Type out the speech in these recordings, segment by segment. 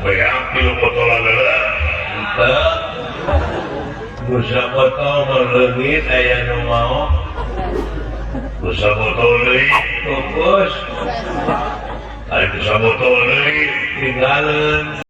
beak kilo botolan adalah busa botol melengit aya nu mau busa botol deui fokus aya busa botol deui tinggalin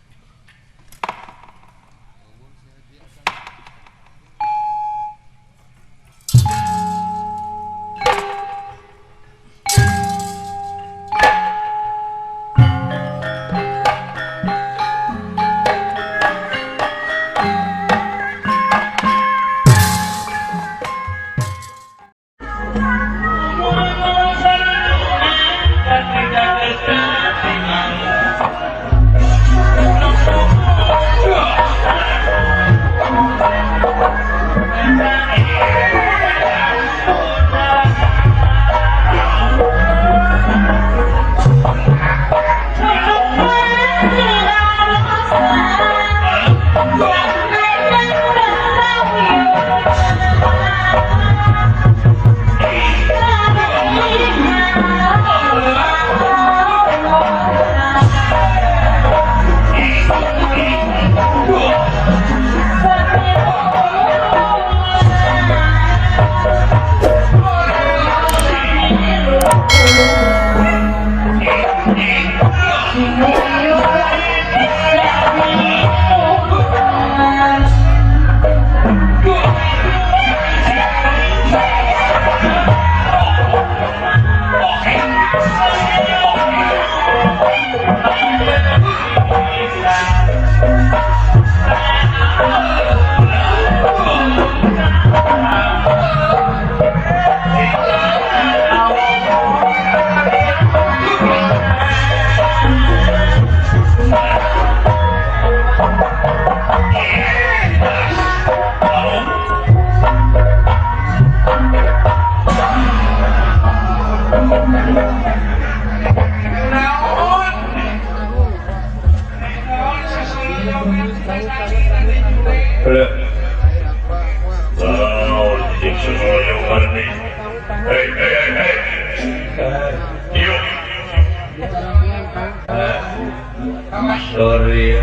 sorry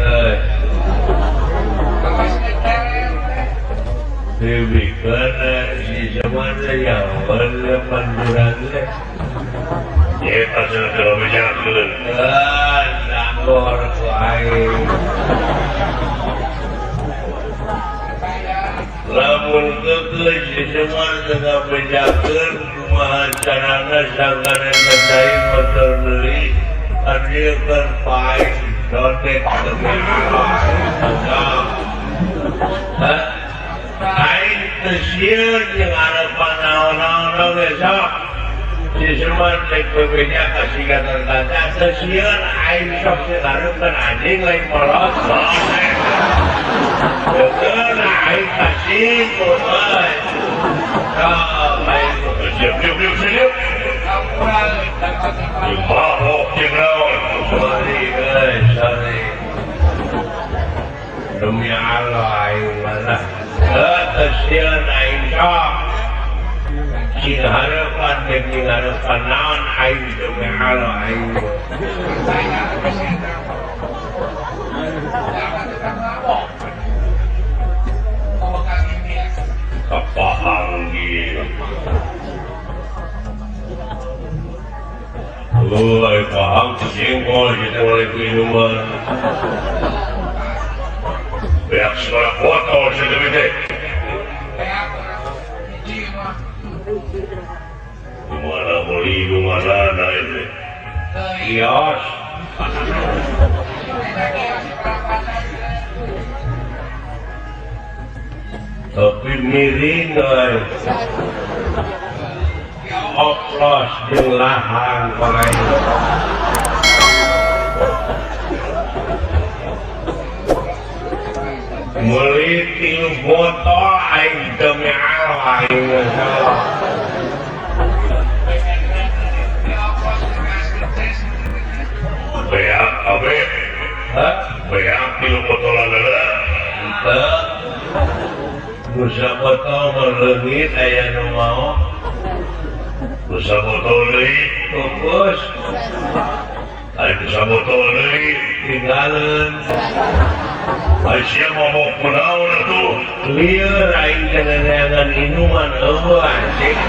dibikin si semuanya yang pandurannya ya pasal kalau bejakeun nangor ku aing lamun kekeun si semuanya tengah bejakeun kumaha carana sangana ngadain motor deui anjeun paing dodet teu aing tesieun jeung harapan naon-naon besok si seman cek bebeja kasih gatal kaca tesieun aing sok sigareukeun anjing lain molot bekeun aing kasih kumaha aing siap mabok jeung naon sorry demi Allah aing mana tesieun aing sok sing harapan jeung harapan naon aing demi Allah aing kapahang gitu Lulai paham singkol kita oleh minuman beak sekolah botol segede gimana beli gimana nah itu kios tapi miring oplos jeung lahan pakai meuli 3 botol aing demi Allah aing beak abe beak 3 botolan adalah busa botol melengit aya nu mau busa botol deui fokus aya busa botol deui ditinggalin. Aisyah ngomong kunaon tuh. Liar aing dengan minuman anjing.